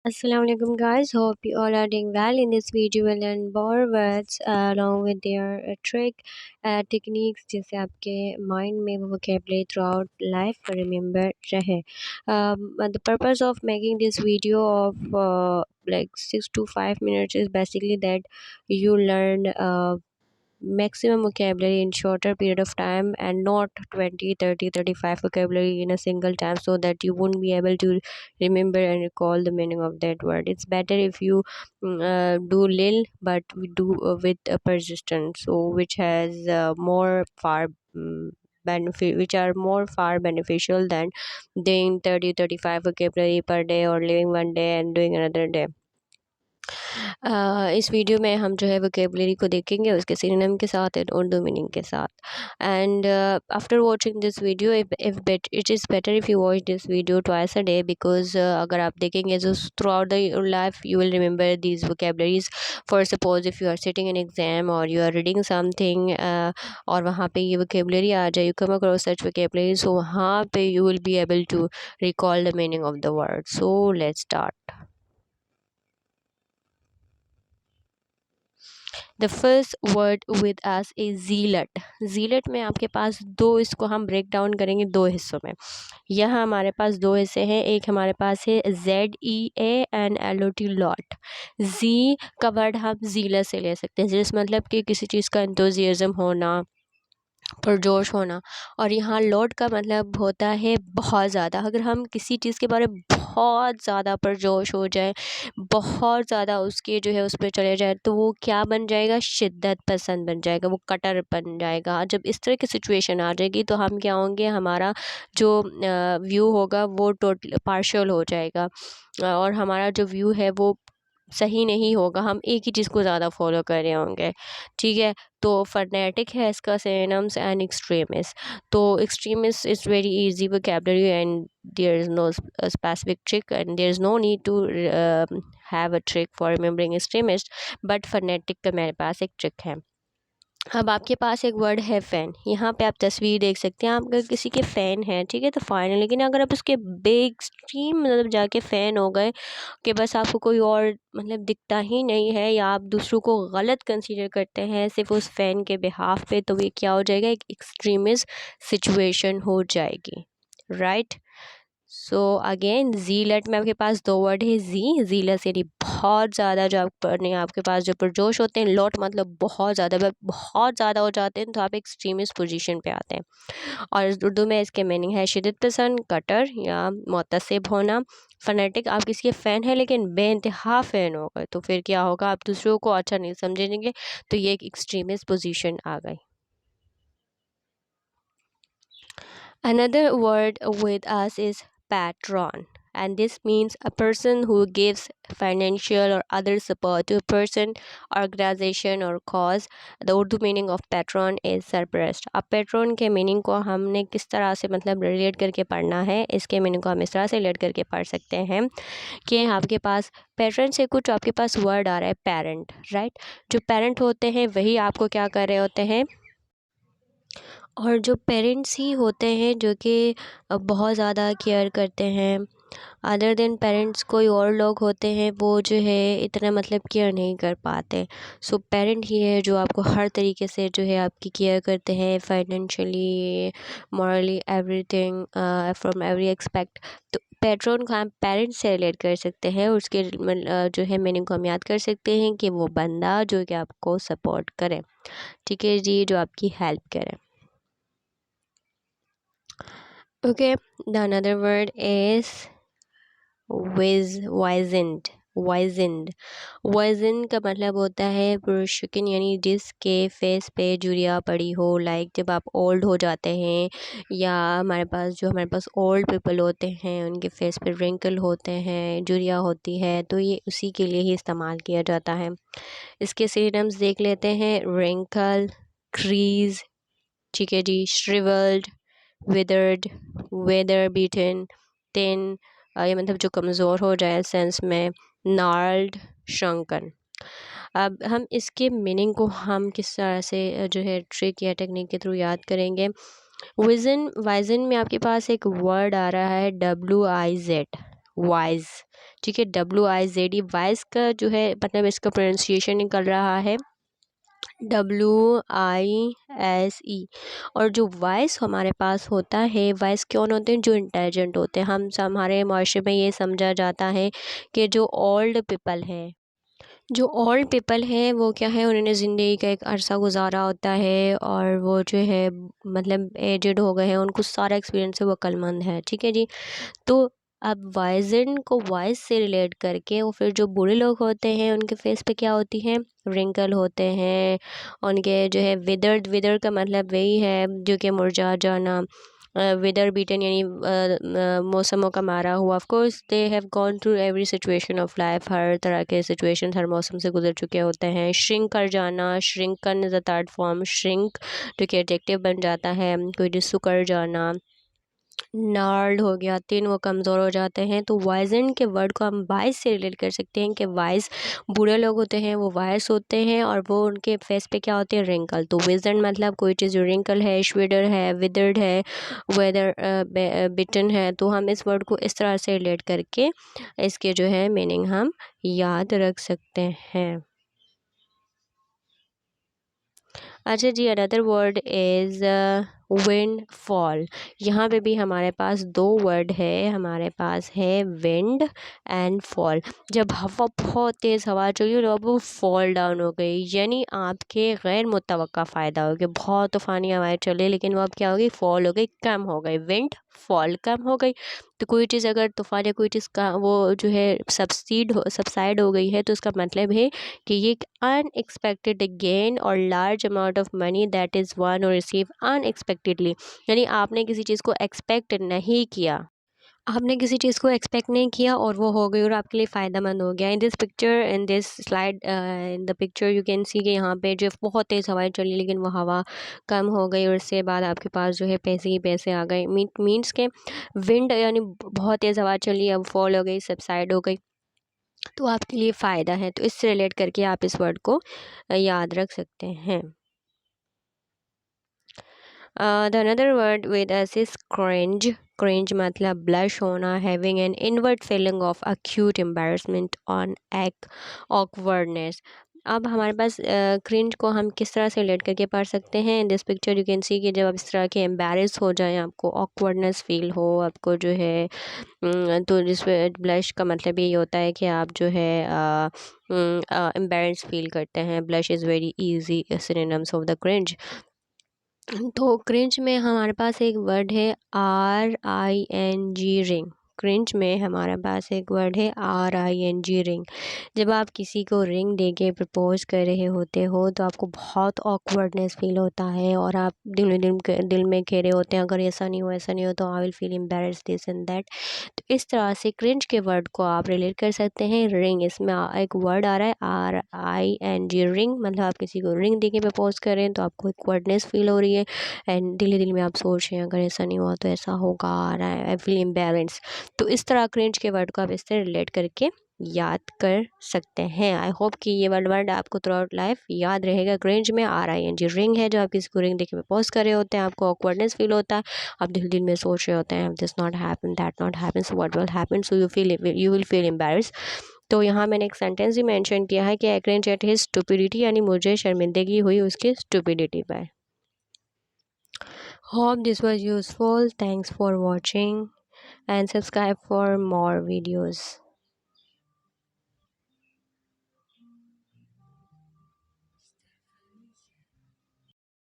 Assalamualaikum guys, hope you all are doing well. In this video we'll learn more words along with their trick techniques जिससे आपके mind में वो vocabulary throughout life remember रहे. The purpose of making this video of like 6 to 5 minutes is basically that you learn maximum vocabulary in shorter period of time and not 20, 30, 35 vocabulary in a single time, so that you won't be able to remember and recall the meaning of that word. It's better if you do lil, but we do with a persistence, so which has more far benefit, which are more far beneficial than doing 30 35 vocabulary per day or living one day and doing another day. इस video में हम जो है vocabulary को देखेंगे उसके synonym के साथ एंड उर्दू मीनिंग के साथ. And after watching this video it is better if you watch this video twice a day, because अगर आप देखेंगे तो throughout the life you will remember these vocabularies. For suppose if you are sitting in exam और you are reading something और वहाँ पे ये vocabulary आ जाए, you come across such vocabulary, so वहाँ पे you will be able to recall the meaning of the word. So let's start. The first word with us is जीलट. जीलट में आपके पास दो, इसको हम ब्रेक डाउन करेंगे दो हिस्सों में. यहाँ हमारे पास दो हिस्से हैं. एक हमारे पास है ZEANLOT लॉट. जी का वर्ड हम जीलत से ले सकते हैं, जिस मतलब कि किसी चीज़ का एंथुजियाज्म होना, पुरजोश होना. और यहाँ लॉट का मतलब होता है बहुत ज़्यादा. अगर हम किसी चीज़ के बारे में बहुत ज़्यादा पुरजोश हो जाए, बहुत ज़्यादा उसके जो है उस पर चले जाए, तो वो क्या बन जाएगा, शिद्दत पसंद बन जाएगा, वो कटर बन जाएगा. जब इस तरह की सिचुएशन आ जाएगी तो हम क्या होंगे, हमारा जो व्यू होगा वो टोटल पार्शियल हो जाएगा और हमारा जो व्यू है वो सही नहीं होगा. हम एक ही चीज़ को ज़्यादा फॉलो कर रहे होंगे. ठीक है, तो फनेटिक है इसका सिनोनिम्स एंड एक्सट्रीमिस्ट. तो extremist is very easy vocabulary and there is no specific trick and there is no need to have a trick for remembering extremist, but fanatic का मेरे पास एक ट्रिक है. अब आपके पास एक वर्ड है फ़ैन. यहाँ पे आप तस्वीर देख सकते हैं. आप अगर किसी के फ़ैन हैं, ठीक है, तो फ़ाइन है. लेकिन अगर आप उसके एक्सट्रीम मतलब जाके फ़ैन हो गए कि बस आपको कोई और मतलब दिखता ही नहीं है, या आप दूसरों को गलत कंसीडर करते हैं सिर्फ उस फ़ैन के बिहाफ पे, तो ये क्या हो जाएगा, एक एक्सट्रीमिस्ट सिचुएशन हो जाएगी. राइट. सो अगेन जीलट में आपके पास दो वर्ड है. जीलस यानी बहुत ज़्यादा, जो आप पढ़ने आपके पास जो पुरजोश होते हैं. लॉट मतलब बहुत ज़्यादा, जब बहुत ज़्यादा हो जाते हैं तो आप एक्सट्रीमिस्ट पोजीशन पे आते हैं. और उर्दू में इसके मीनिंग है शिद्दत पसंद, कटर या मुतसिब होना. फनेटिक, आप किसी के फ़ैन हैं लेकिन बेइंतहा फ़ैन हो गए, तो फिर क्या होगा, आप दूसरों को अच्छा नहीं समझेंगे, तो ये एक एक्सट्रीमिस्ट पोजीशन आ गई. Another word with us is patron, and this means a person who gives financial or other support to a person, organization or cause. The Urdu meaning of patron is सरपरस्त. अब patron के meaning को हमने किस तरह से मतलब relate करके पढ़ना है, इसके मीनिंग को हम इस तरह से रिलेट करके पढ़ सकते हैं कि आपके पास पेरेंट से कुछ आपके पास वर्ड आ रहा है पेरेंट. राइट. जो पेरेंट होते हैं वही आपको क्या कर रहे होते हैं, और जो पेरेंट्स ही होते हैं जो कि बहुत ज़्यादा केयर करते हैं. अदर देन पेरेंट्स कोई और लोग होते हैं वो जो है इतना मतलब केयर नहीं कर पाते. सो पेरेंट ही है जो आपको हर तरीके से जो है आपकी केयर करते हैं, financially, morally, everything, from every expect. तो पेट्रोन को हम पेरेंट्स से रिलेट कर सकते हैं. उसके जो है मीनिंग को हम याद कर सकते हैं कि वो बंदा जो कि आपको सपोर्ट करे, ठीक है जी, जो आपकी हेल्प करे. Okay, the another word is wizened. wizened का मतलब होता है पुरुषकिन, यानी जिसके फेस पे जुरिया पड़ी हो. लाइक जब आप ओल्ड हो जाते हैं, या हमारे पास ओल्ड पीपल होते हैं, उनके फेस पे रिंकल होते हैं, जुरिया होती है, तो ये उसी के लिए ही इस्तेमाल किया जाता है. इसके सिनोनिम्स देख लेते हैं. रिंकल, क्रीज, ठीक है जी, shrivelled, withered, weather beaten, tin, ये मतलब जो कमज़ोर हो जाए सेंस में. नार्ल्ड, श्रंकन. अब हम इसके मीनिंग को हम किस तरह से जो है ट्रिक या टेक्निक के थ्रू याद करेंगे. वाइजन में आपके पास एक वर्ड आ रहा है WIZ. वाइज, ठीक है, WIZD, वाइज का जो है मतलब इसका प्रोनाउंसिएशन निकल रहा है WISE। और जो वॉइस हमारे पास होता है, वॉइस कौन होते हैं? जो इंटेलिजेंट होते हैं। हमारे माशरे में ये समझा जाता है कि जो ओल्ड पीपल है, जो ओल्ड पीपल हैं वो क्या है, उन्होंने ज़िंदगी का एक अरसा गुजारा होता है और वो जो है मतलब एजड हो गए हैं, उनको सारा एक्सपीरियंस है, वो अक्लमंद है, ठीक है जी। तो अब वाइजन को वॉइस से रिलेट करके, और फिर जो बूढ़े लोग होते हैं उनके फेस पे क्या होती हैं? रिंकल होते हैं, उनके जो है विदर्ड, विदर का मतलब वही है जो कि मुरझा जाना, वेदर बीटन यानी मौसमों का मारा हुआ। Of course they have gone through every situation of life, हर तरह के सिचुएशन हर मौसम से गुजर चुके होते हैं। श्रिंक कर जाना, shrunken is a third form, shrink जो कि एडजेक्टिव बन जाता है। कोई डिस्सू कर जाना, नार्ड हो गया, तीन वो कमज़ोर हो जाते हैं। तो वाइजन के वर्ड को हम वाइस से रिलेट कर सकते हैं कि वाइस बूढ़े लोग होते हैं, वो वाइस होते हैं और वो उनके फेस पे क्या होते हैं? रिंकल। तो विजन मतलब कोई चीज़ जो रिंकल है, श्विडर है, विदर्ड है, वेदर बिटन है। तो हम इस वर्ड को इस तरह से रिलेट करके इसके जो है मीनिंग हम याद रख सकते हैं। अच्छा जी, another word is windfall. यहाँ पे भी हमारे पास दो वर्ड है, हमारे पास है विंड एंड फॉल। जब हवा बहुत तेज़ हवा चली और अब वो फॉल डाउन हो गई, यानी आपके गैर मुतवक्का फ़ायदा हो गया। बहुत तूफ़ानी हवाएं चली लेकिन वो अब क्या हो गई? फॉल हो गई, कम हो गई। विंड फॉल, कम हो गई। तो कोई चीज़ अगर तूफ़ान या कोई चीज़ का वो जो है सबसाइड हो गई है, तो उसका मतलब है कि ये एक अनएक्सपेक्टेड गेन और large amount of money that is one और रिसीव अनएक्सपेक्टेडली। यानी आपने किसी चीज़ को एक्सपेक्ट नहीं किया, आपने किसी चीज़ को एक्सपेक्ट नहीं किया और वो हो गई और आपके लिए फ़ायदेमंद हो गया। In this picture, in this slide, in the picture you can see कि यहाँ पे जो बहुत तेज़ हवाएं चली लेकिन वो हवा कम हो गई और उसके बाद आपके पास जो है पैसे ही पैसे आ गए। मीन्स के विंड यानी बहुत तेज़ हवा चली, अब फॉल हो गई, सबसाइड हो गई, तो आपके लिए फ़ायदा है। तो इससे रिलेट करके आप इस वर्ड को याद रख सकते हैं। The another word with us is cringe. Cringe मतलब blush होना, having an inward feeling of acute embarrassment on awkwardness। अब हमारे पास क्रिंज को हम किस तरह से रिलेट करके पढ़ सकते हैं? In this picture you can see कि जब आप इस तरह के एम्बेरस हो जाएं, आपको ऑकवर्डनेस फील हो, आपको जो है तो जिसमें ब्लश का मतलब यही होता है कि आप जो है एम्बेरस फील करते हैं। Blush is very easy synonyms of the cringe. तो क्रिंज में हमारे पास एक वर्ड है RING, रिंग। क्रिंज में हमारे पास एक वर्ड है RING, रिंग। जब आप किसी को रिंग दे के प्रपोज कर रहे होते हो तो आपको बहुत ऑकवर्डनेस फील होता है और आप दिल में घेरे होते हैं, अगर ऐसा नहीं हो ऐसा नहीं हो तो I will feel embarrass this and that. तो इस तरह से क्रिंज के वर्ड को आप रिलेट कर सकते हैं रिंग। इसमें एक वर्ड आ रहा है RING, रिंग। मतलब आप किसी को रिंग दे के प्रपोज कर रहे हैं तो आपको एक वर्डनेस फील हो रही है एंड दिल में आप सोच रहे हैं अगर ऐसा नहीं हुआ तो ऐसा होगा, आई फील एम्बेरेंस। तो इस तरह क्रिंज के वर्ड को आप इससे रिलेट करके याद कर सकते हैं। आई होप कि ये वर्ड आपको थ्रू आउट लाइफ याद रहेगा। क्रिंज में RING, रिंग है। जब आप किसी को रिंग देके प्रपोज कर रहे होते हैं, आपको ऑकवर्डनेस फील होता है, आप दिल में सोच रहे होते हैं this not happen, that not happen, so what will happen, so you will feel embarrass. तो यहाँ मैंने एक सेंटेंस भी मेंशन किया है कि आई क्रिंज एट हिज स्टुपिडिटी, यानी मुझे शर्मिंदगी हुई उसकी स्टुपिडिटी पर। Hope this was useful. Thanks for watching and subscribe for more videos.